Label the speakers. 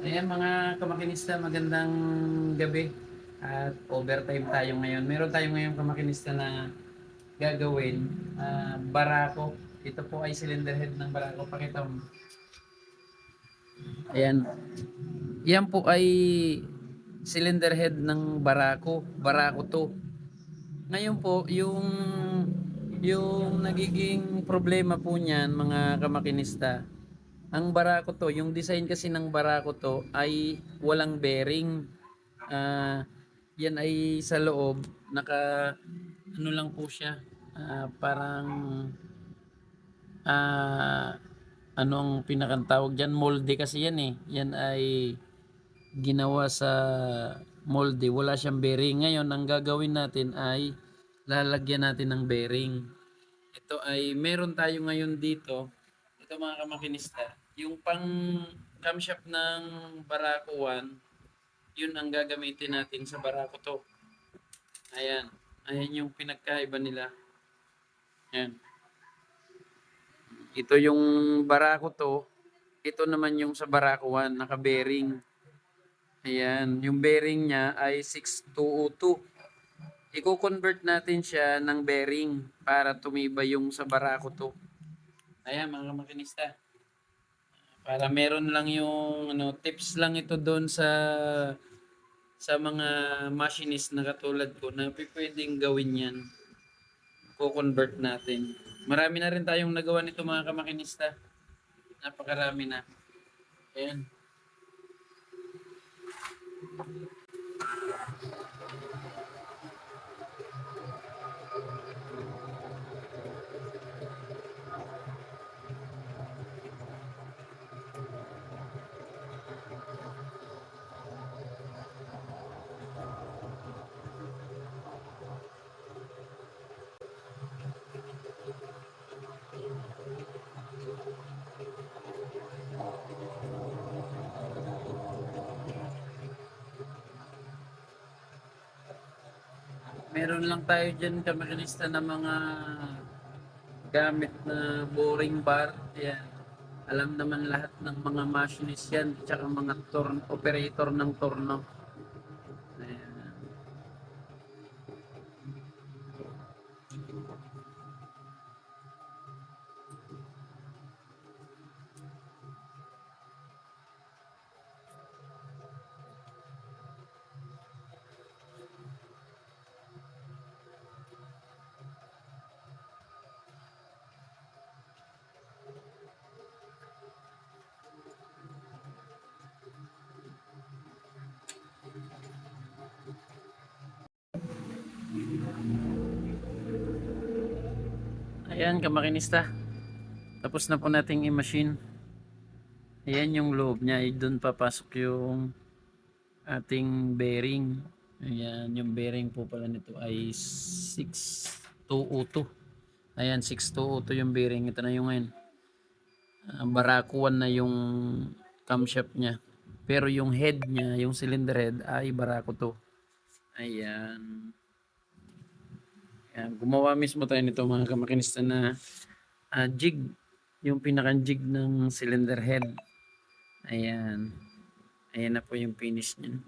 Speaker 1: Ayan mga kamakinista, magandang gabi at overtime tayo ngayon. Meron tayo ngayong kamakinista na gagawin, barako. Ito po ay cylinder head ng barako. Pakita mo. Ayan. Yan po ay cylinder head ng barako. Barako to. Ngayon po, yung nagiging problema po niyan mga kamakinista, ang barako to, yung design kasi ng barako to ay walang bearing. Yan ay sa loob, naka ano lang po siya, parang anong pinakang tawag dyan, molde kasi yan eh. Yan ay ginawa sa molde, wala siyang bearing. Ngayon, ang gagawin natin ay lalagyan natin ng bearing. Ito ay meron tayo ngayon dito. Ito mga kamakinista, yung pang camshaft ng Barako 1, yun ang gagamitin natin sa Barako 2. Ayan. Ayan yung pinagkaiba nila. Ayan. Ito yung Barako 2. Ito naman yung sa Barako 1, naka-bearing. Ayan. Yung bearing niya ay 6202. Iko-convert natin siya ng bearing para tumibay yung sa Barako 2. Ayan mga makinista. Para meron lang yung tips lang ito doon sa mga machinist na katulad ko na pwedeng gawin yan. Ko-convert natin. Marami na rin tayong nagawa nito mga kamakinista. Napakarami na. Ayan. Meron lang tayo dyan kamakinista na mga gamit na boring bar. Ayan. Alam naman lahat ng mga machinist yan, tsaka mga operator ng torno. Ayan. Ayan kamakinista. Tapos na po nating i-machine. Ayan yung loob niya. Doon papasok yung ating bearing. Ayan, yung bearing po pala nito ay 6202. Ayan, 6202 yung bearing. Ito na yung ngayon. Barako 1 na yung camshaft niya. Pero yung head niya, yung cylinder head ay Barako 2. Ayan. Ayan. Gumawa mismo tayo nito mga kamakinista na jig. Yung pinakang jig ng cylinder head. Ayan. Ayan na po yung finish niya.